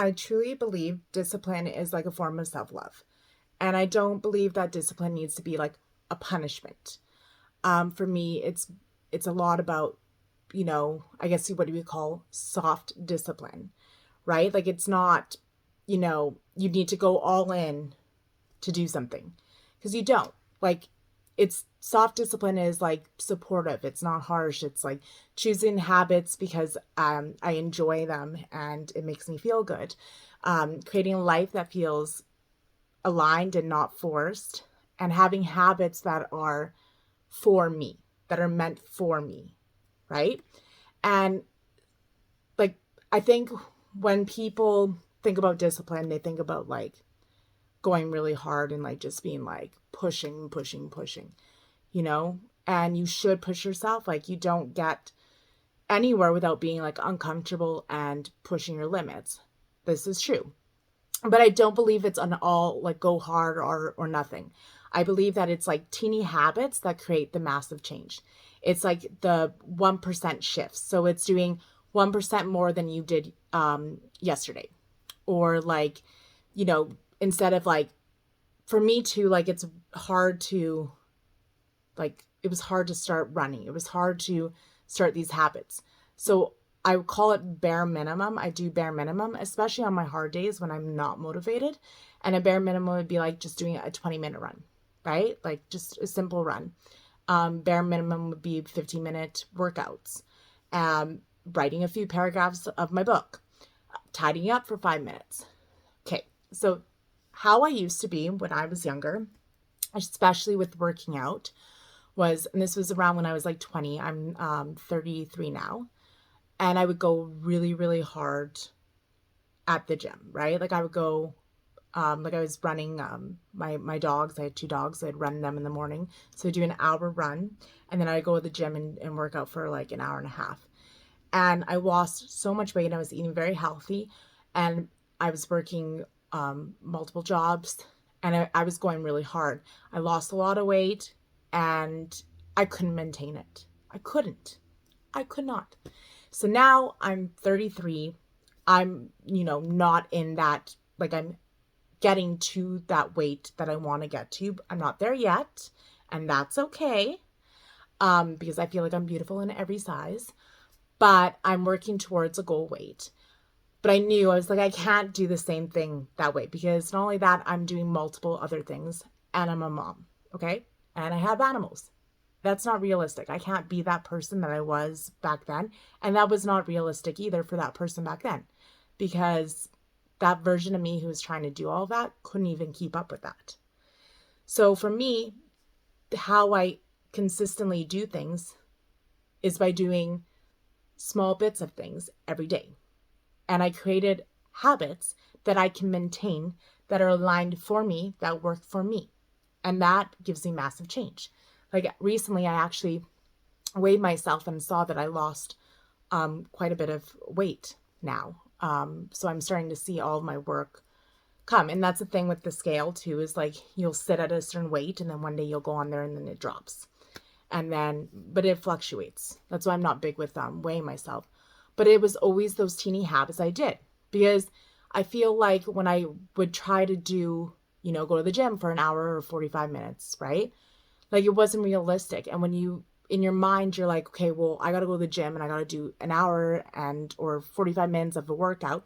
I truly believe discipline is like a form of self-love. And I don't believe that discipline needs to be like a punishment. For me, it's a lot about, I guess what do we call soft discipline, right? Like it's not, you need to go all in to do something because you don't. Like it's soft discipline is like supportive. It's not harsh. It's like choosing habits because I enjoy them and it makes me feel good. Creating a life that feels aligned and not forced, and having habits that are for me, that are meant for me, right? And like, I think when people think about discipline, they think about like going really hard and like just being like pushing, pushing, pushing, you know? And you should push yourself. Like, you don't get anywhere without being like uncomfortable and pushing your limits. This is true. But I don't believe it's an all like go hard or nothing. I believe that it's like teeny habits that create the massive change. It's like the 1% shifts. So it's doing 1% more than you did yesterday. Or like, instead of like, for me too, like it's hard to like, it was hard to start running. It was hard to start these habits. So I would call it bare minimum. I do bare minimum, especially on my hard days when I'm not motivated. And a bare minimum would be like just doing a 20-minute run, right? Like just a simple run. Bare minimum would be 15-minute workouts, writing a few paragraphs of my book, tidying up for 5 minutes. Okay, so how I used to be when I was younger, especially with working out, was, and this was around when I was like 20, I'm 33 now, and I would go really, really hard at the gym, right? Like I would go, like I was running my dogs. I had two dogs. I'd run them in the morning. So I'd do an hour run, and then I'd go to the gym and work out for like an hour and a half. And I lost so much weight. I was eating very healthy, and I was working multiple jobs, and I was going really hard. I lost a lot of weight, and I couldn't maintain it. I couldn't. I could not. So now I'm 33. I'm, not in that, like I'm getting to that weight that I want to get to. I'm not there yet, and that's okay. Because I feel like I'm beautiful in every size, but I'm working towards a goal weight. But I knew, I was like, I can't do the same thing that way, because not only that, I'm doing multiple other things, and I'm a mom, okay? And I have animals. That's not realistic. I can't be that person that I was back then. And that was not realistic either for that person back then, because that version of me who was trying to do all that couldn't even keep up with that. So for me, how I consistently do things is by doing small bits of things every day. And I created habits that I can maintain, that are aligned for me, that work for me. And that gives me massive change. Like recently, I actually weighed myself and saw that I lost quite a bit of weight now. So I'm starting to see all of my work come. And that's the thing with the scale too, is like you'll sit at a certain weight and then one day you'll go on there and then it drops. And then, but it fluctuates. That's why I'm not big with weighing myself. But it was always those teeny habits I did, because I feel like when I would try to do, go to the gym for an hour or 45 minutes, right? Like it wasn't realistic. And when you, in your mind, you're like, okay, well, I got to go to the gym and I got to do an hour or 45 minutes of a workout.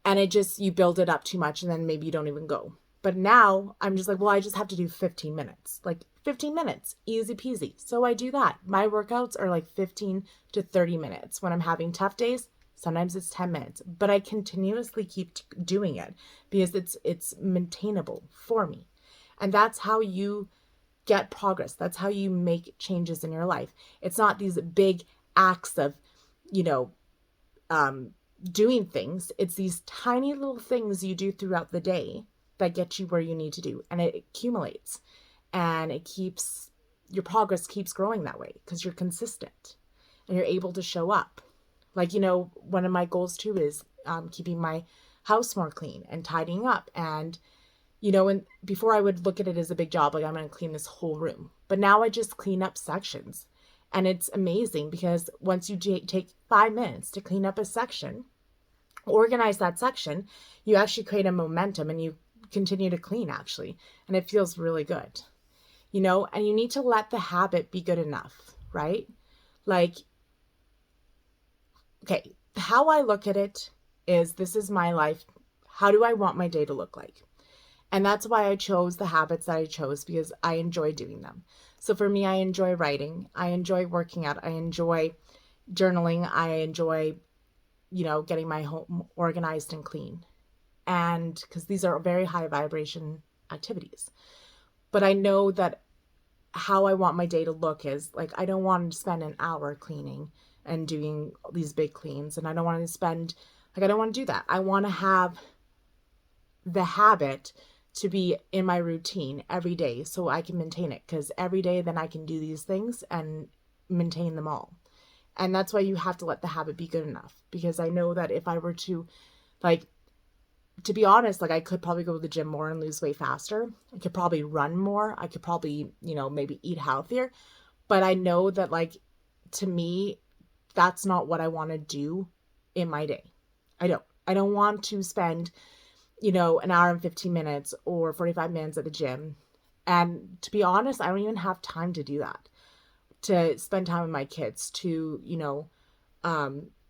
And it just, you build it up too much and then maybe you don't even go. But now I'm just like, well, I just have to do 15 minutes, like 15 minutes, easy peasy. So I do that. My workouts are like 15 to 30 minutes. When I'm having tough days, sometimes it's 10 minutes, but I continuously keep doing it because it's maintainable for me. And that's how you get progress. That's how you make changes in your life. It's not these big acts of, doing things. It's these tiny little things you do throughout the day that get you where you need to do. And it accumulates, and your progress keeps growing that way because you're consistent and you're able to show up. Like, one of my goals too is keeping my house more clean and tidying up. And and before I would look at it as a big job, like I'm going to clean this whole room. But now I just clean up sections. And it's amazing because once you take 5 minutes to clean up a section, organize that section, you actually create a momentum and you continue to clean actually. And it feels really good, and you need to let the habit be good enough, right? Like, okay, how I look at it is this is my life. How do I want my day to look like? And that's why I chose the habits that I chose, because I enjoy doing them. So for me, I enjoy writing. I enjoy working out. I enjoy journaling. I enjoy, getting my home organized and clean. And because these are very high vibration activities. But I know that how I want my day to look is like, I don't want to spend an hour cleaning and doing these big cleans. And I don't want to spend, I don't want to do that. I want to have the habit to be in my routine every day so I can maintain it, because every day then I can do these things and maintain them all. And that's why you have to let the habit be good enough, because I know that if I were to, like, to be honest, like, I could probably go to the gym more and lose weight faster. I could probably run more. I could probably, maybe eat healthier. But I know that, like, to me, that's not what I want to do in my day. I don't want to spend, an hour and 15 minutes or 45 minutes at the gym. And to be honest, I don't even have time to do that, to spend time with my kids, to,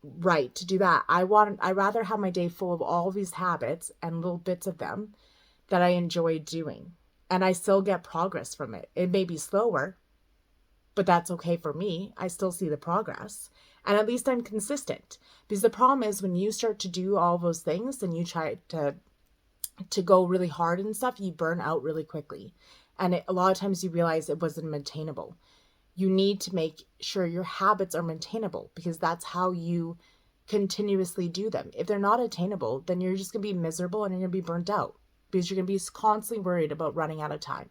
right, to do that. I rather have my day full of all of these habits and little bits of them that I enjoy doing. And I still get progress from it. It may be slower, but that's okay for me. I still see the progress. And at least I'm consistent. Because the problem is when you start to do all those things and you try to go really hard and stuff, you burn out really quickly. And a lot of times you realize it wasn't maintainable. You need to make sure your habits are maintainable, because that's how you continuously do them. If they're not attainable, then you're just going to be miserable and you're going to be burnt out, because you're going to be constantly worried about running out of time,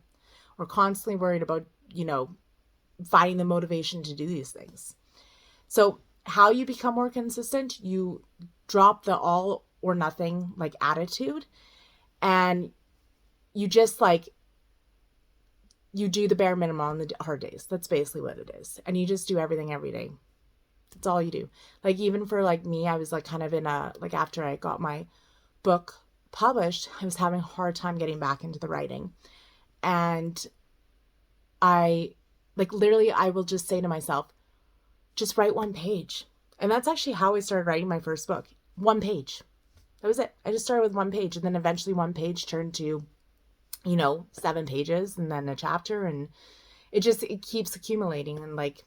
or constantly worried about, finding the motivation to do these things. So how you become more consistent, you drop the all or nothing like attitude, and you just you do the bare minimum on the hard days. That's basically what it is. And you just do everything every day. That's all you do. Like, even for like me, I was like kind of in a, like, after I got my book published, I was having a hard time getting back into the writing. And I, like, literally, I will just say to myself, just write one page. And that's actually how I started writing my first book. One page. That was it. I just started with one page, and then eventually one page turned to, 7 pages and then a chapter, and it keeps accumulating, and like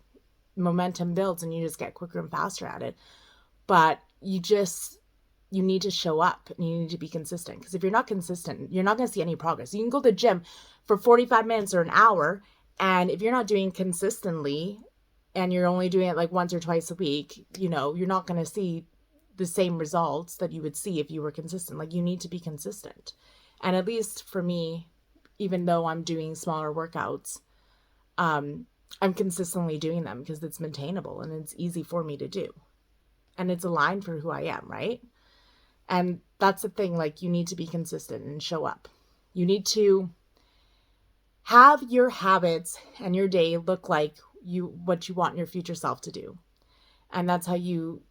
momentum builds and you just get quicker and faster at it. But you need to show up and you need to be consistent, because if you're not consistent, you're not going to see any progress. You can go to the gym for 45 minutes or an hour, and if you're not doing consistently and you're only doing it like once or twice a week, you're not going to see the same results that you would see if you were consistent. Like, you need to be consistent. And at least for me, even though I'm doing smaller workouts, I'm consistently doing them because it's maintainable and it's easy for me to do. And it's aligned for who I am, right? And that's the thing, like, you need to be consistent and show up. You need to have your habits and your day look like what you want your future self to do. And that's how you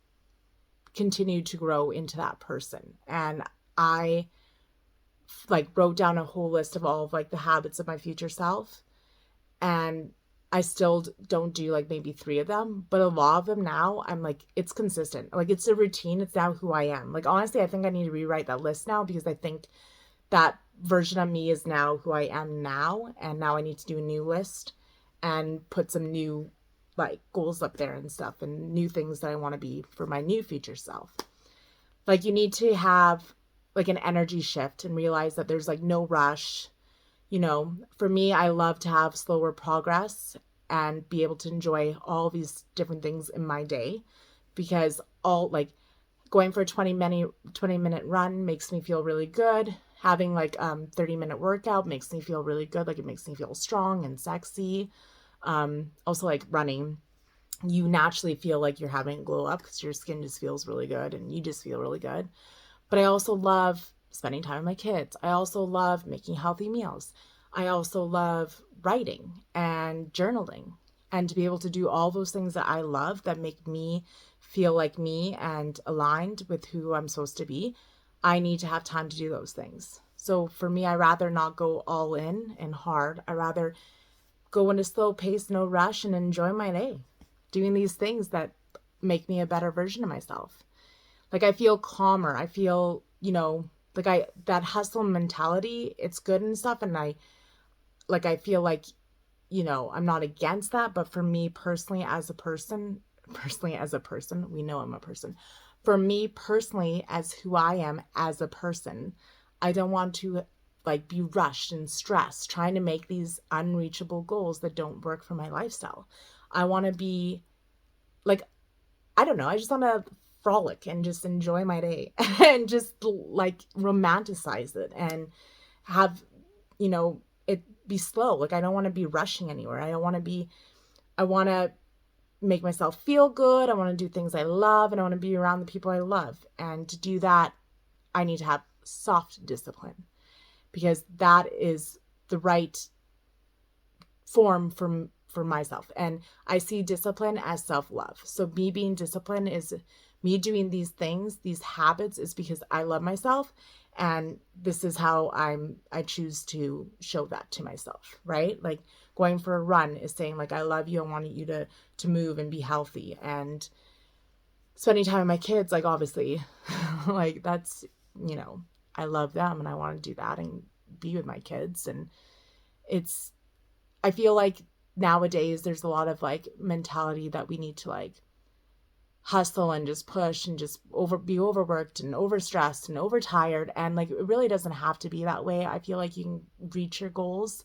continue to grow into that person. And I wrote down a whole list of all of like the habits of my future self, and I still don't do like maybe 3 of them, but a lot of them now I'm like, it's consistent. Like, it's a routine. It's now who I am. Like, honestly, I think I need to rewrite that list now, because I think that version of me is now who I am now. And now I need to do a new list and put some new like goals up there and stuff, and new things that I want to be for my new future self. Like, you need to have like an energy shift and realize that there's like no rush. For me, I love to have slower progress and be able to enjoy all these different things in my day, because all like going for a 20-minute run makes me feel really good. Having like 30-minute workout makes me feel really good. Like, it makes me feel strong and sexy. Also, like, running, you naturally feel like you're having a glow up because your skin just feels really good and you just feel really good. But I also love spending time with my kids. I also love making healthy meals. I also love writing and journaling, and to be able to do all those things that I love that make me feel like me and aligned with who I'm supposed to be, I need to have time to do those things. So for me, I rather not go all in and hard. I rather go in a slow pace, no rush, and enjoy my day doing these things that make me a better version of myself. Like I feel calmer. I feel, like that hustle mentality, it's good and stuff. And I feel like, I'm not against that. But for me personally, we know I'm a person. For me personally, as who I am as a person, I don't want to like be rushed and stressed trying to make these unreachable goals that don't work for my lifestyle. I want to be like, I don't know, I just want to frolic and just enjoy my day and just like romanticize it and have, it be slow. Like I don't want to be rushing anywhere. I want to make myself feel good. I want to do things I love and I want to be around the people I love. And to do that, I need to have soft discipline because that is the right form for myself. And I see discipline as self-love. So me being disciplined is me doing these things, these habits is because I love myself and this is how I choose to show that to myself, right? Like going for a run is saying like I love you, I want you to move and be healthy, and spending time with my kids, like obviously like that's, I love them and I want to do that and be with my kids. And it's, I feel like nowadays there's a lot of like mentality that we need to like hustle and just push and just be overworked and overstressed and overtired, and like it really doesn't have to be that way. I feel like you can reach your goals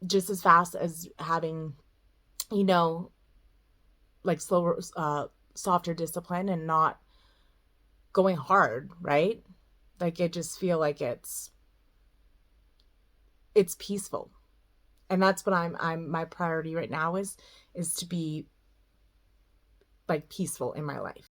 just as fast as having, like slower softer discipline and not going hard, right? Like I just feel like it's peaceful. And that's what I'm my priority right now is to be like peaceful in my life.